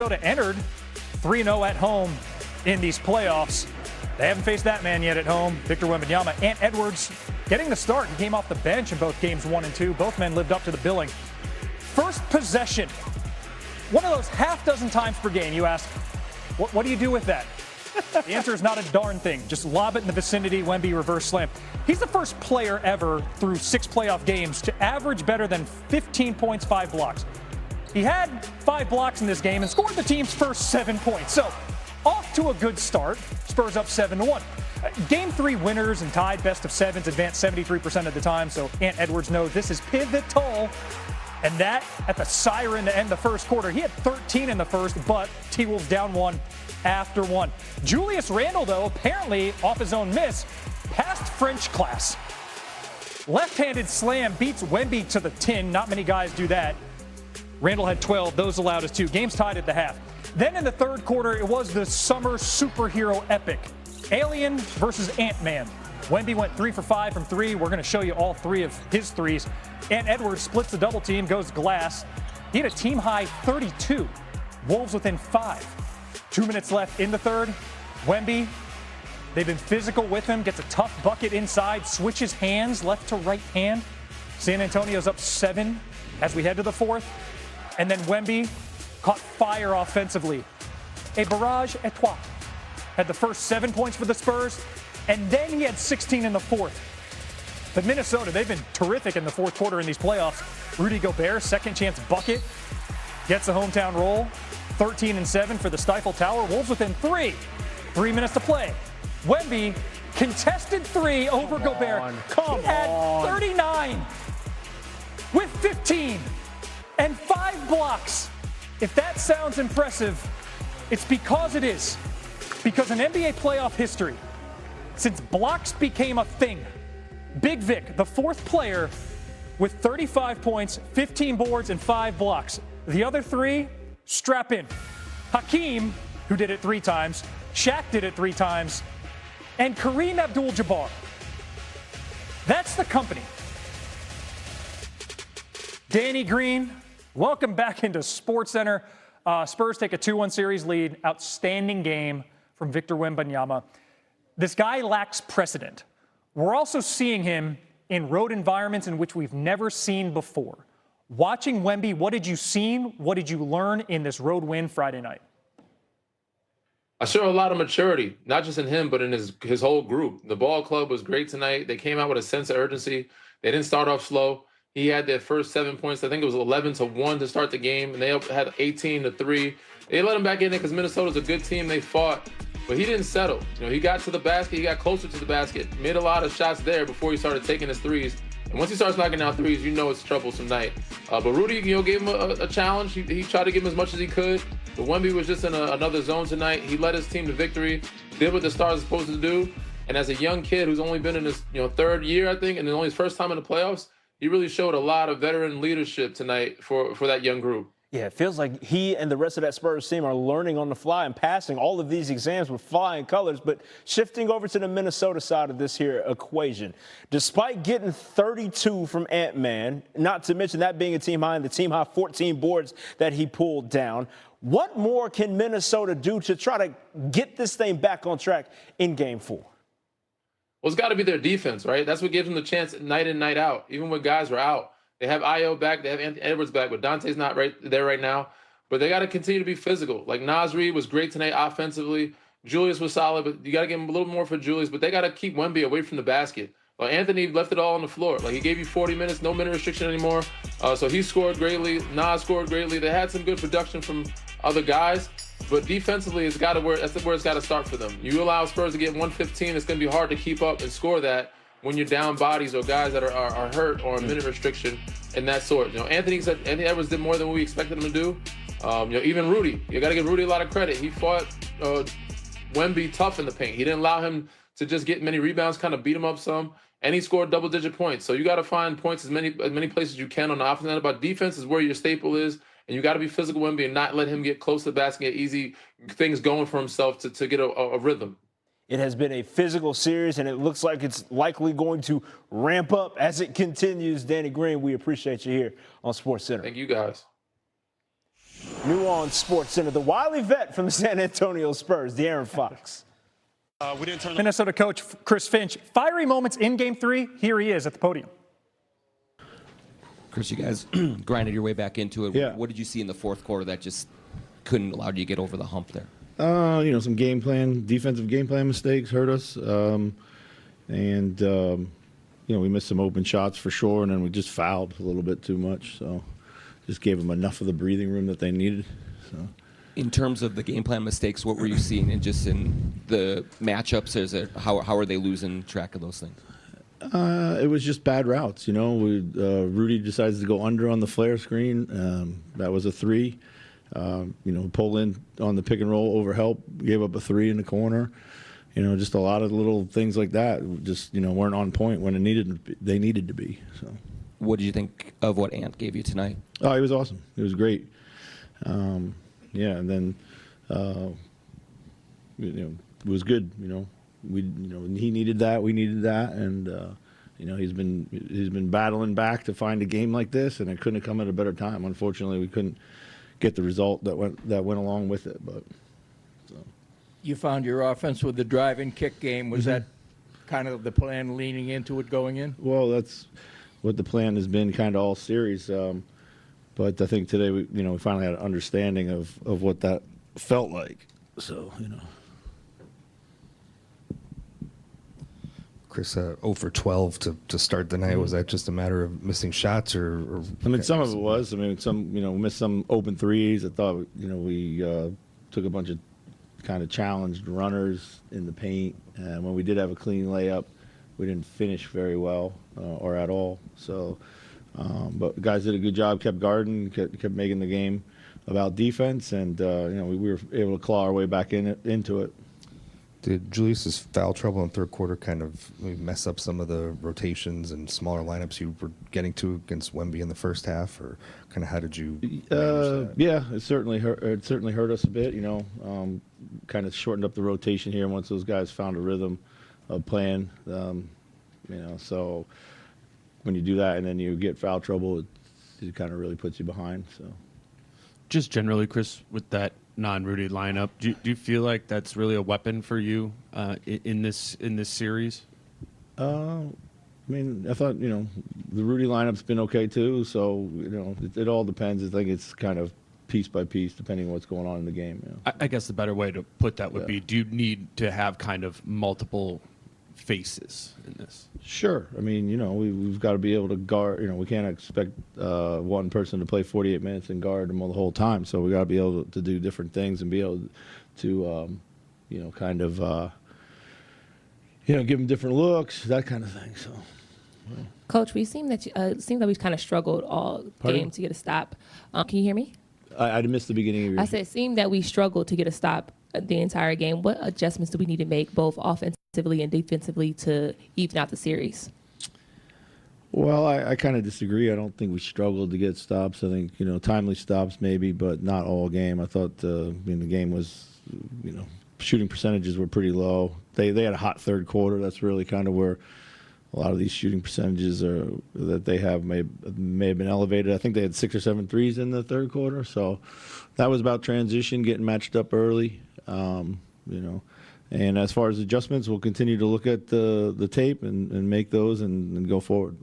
Minnesota entered 3-0 at home in these playoffs. They haven't faced that man yet at home. Victor Wembanyama. Ant Edwards getting the start. He came off the bench in both games 1 and 2. Both men lived up to the billing. First possession. One of those half dozen times per game you ask, what do you do with that? The answer is not a darn thing. Just lob it in the vicinity. Wemby reverse slam. He's the first player ever through 6 playoff games to average better than 15 points, 5 blocks. He had 5 blocks in this game and scored the team's first 7 points. So, off to a good start. Spurs up 7-1. Game 3 winners and tied best of 7s advanced 73% of the time. So, Ant Edwards knows this is pivotal. And that at the siren to end the first quarter. He had 13 in the first, but T-Wolves down 1 after 1. Julius Randle, though, apparently off his own miss, passed French class. Left-handed slam beats Wemby to the tin. Not many guys do that. Randle had 12. Those allowed as 2. Games tied at the half. Then in the third quarter, it was the summer superhero epic. Alien versus Ant-Man. Wemby went 3 for 5 from 3. We're going to show you all 3 of his threes. Ant Edwards splits the double team, goes glass. He had a team-high 32. Wolves within 5. 2 minutes left in the third. Wemby, they've been physical with him, gets a tough bucket inside, switches hands left to right hand. San Antonio's up 7 as we head to the fourth. And then Wemby caught fire offensively. A barrage à trois. Had the first 7 points for the Spurs, and then he had 16 in the fourth. But Minnesota, they've been terrific in the fourth quarter in these playoffs. Rudy Gobert, second chance bucket, gets the hometown roll. 13-7 for the Stifle Tower. Wolves within 3. 3 minutes to play. Wemby, contested 3 over Gobert. He had 39 with 15 and 5 blocks. If that sounds impressive, it's because it is. Because in NBA playoff history, since blocks became a thing, Big Vic, the 4th player with 35 points, 15 boards, and 5 blocks. The other 3, strap in. Hakeem, who did it 3 times, Shaq did it 3 times, and Kareem Abdul-Jabbar. That's the company. Danny Green, welcome back into SportsCenter. Spurs take a 2-1 series lead. Outstanding game from Victor Wembanyama. This guy lacks precedent. We're also seeing him in road environments in which we've never seen before. Watching Wemby, what did you see? What did you learn in this road win Friday night? I saw a lot of maturity, not just in him, but in his whole group. The ball club was great tonight. They came out with a sense of urgency. They didn't start off slow. He had their first 7 points. I think it was 11-1 to start the game, and they had 18-3. They let him back in there because Minnesota's a good team. They fought, but he didn't settle. He got to the basket. He got closer to the basket. Made a lot of shots there before he started taking his threes. And once he starts knocking down threes, it's troublesome night. But Rudy, gave him a challenge. He tried to give him as much as he could. But Wemby was just in another zone tonight. He led his team to victory. Did what the stars are supposed to do. And as a young kid who's only been in his 3rd year, I think, and only his first time in the playoffs, he really showed a lot of veteran leadership tonight for that young group. Yeah, it feels like he and the rest of that Spurs team are learning on the fly and passing all of these exams with flying colors. But shifting over to the Minnesota side of this here equation, despite getting 32 from Ant-Man, not to mention that being a team high and the team high 14 boards that he pulled down, what more can Minnesota do to try to get this thing back on track in Game 4? Well, it's got to be their defense, right? That's what gives them the chance night in, night out, even when guys were out. They have Io back. They have Anthony Edwards back, but Dante's not right there right now. But they got to continue to be physical. Like Naz Reid was great tonight offensively. Julius was solid, but you got to give him a little more for Julius. But they got to keep Wemby away from the basket. Anthony left it all on the floor. He gave you 40 minutes, no minute restriction anymore. So he scored greatly. Naz scored greatly. They had some good production from other guys. But defensively, that's where it's got to start for them. You allow Spurs to get 115, it's going to be hard to keep up and score that when you're down bodies or guys that are hurt or a minute restriction and that sort. Anthony Edwards did more than we expected him to do. Even Rudy, you got to give Rudy a lot of credit. He fought Wemby tough in the paint. He didn't allow him to just get many rebounds, kind of beat him up some, and he scored double-digit points. So you got to find points as many places you can on the offensive end. But defense is where your staple is, and you got to be physical Wemby and not let him get close to the basket, get easy things going for himself to get a rhythm. It has been a physical series, and it looks like it's likely going to ramp up as it continues. Danny Green, we appreciate you here on SportsCenter. Thank you, guys. New on Sports Center, the wily vet from the San Antonio Spurs, De'Aaron Fox. Minnesota coach Chris Finch, fiery moments in Game 3. Here he is at the podium. Chris, you guys grinded your way back into it. Yeah. What did you see in the fourth quarter that just couldn't allow you to get over the hump there? Some defensive game plan mistakes hurt us. We missed some open shots for sure, and then we just fouled a little bit too much. So just gave them enough of the breathing room that they needed. So. In terms of the game plan mistakes, what were you seeing in the matchups? How are they losing track of those things? It was just bad routes. Rudy decides to go under on the flare screen. That was a 3. Pull in on the pick and roll over help, gave up a 3 in the corner. Just a lot of little things like that. Just weren't on point when they needed to be. So. What did you think of what Ant gave you tonight? Oh, it was awesome. It was great. And then it was good. He needed that, we needed that, and he's been battling back to find a game like this, and it couldn't have come at a better time. Unfortunately, we couldn't get the result that went along with it. But you found your offense with the drive and kick game. Was that kind of the plan leaning into it going in? Well, that's what the plan has been kind of all series. But I think today we finally had an understanding of what that felt like. So, Chris, 0 for 12 to start the night. Was that just a matter of missing shots, or? Some of it was. We missed some open threes. I thought, we took a bunch of kind of challenged runners in the paint. And when we did have a clean layup, we didn't finish very well or at all. So, but the guys did a good job, kept guarding, kept making the game about defense, and we were able to claw our way back into it. Did Julius's foul trouble in the third quarter kind of mess up some of the rotations and smaller lineups you were getting to against Wemby in the first half, or kind of how did you manage that? Yeah, it certainly hurt us a bit. Kind of shortened up the rotation here once those guys found a rhythm of playing. So when you do that and then you get foul trouble, it kind of really puts you behind. So, just generally, Chris, with that non-Rudy lineup, do you feel like that's really a weapon for you in this series? I thought the Rudy lineup's been okay too. So it all depends. I think it's kind of piece by piece depending on what's going on in the game. I guess the better way to put that would be: do you need to have kind of multiple faces in this? Sure. We've got to be able to guard. We can't expect one person to play 48 minutes and guard them the whole time. So we got to be able to do different things and be able to, give them different looks, that kind of thing. So. Yeah. Coach, we seem that we've kind of struggled all game to get a stop. Can you hear me? I missed the beginning of your. I said, it seemed that we struggled to get a stop the entire game. What adjustments do we need to make, both offensively and defensively, to even out the series? Well, I kind of disagree. I don't think we struggled to get stops. I think timely stops maybe, but not all game. I thought the game was shooting percentages were pretty low. They had a hot third quarter. That's really kind of where a lot of these shooting percentages that they have may have been elevated. I think they had 6 or 7 threes in the third quarter. So that was about transition, getting matched up early. And as far as adjustments, we'll continue to look at the tape and make those and go forward.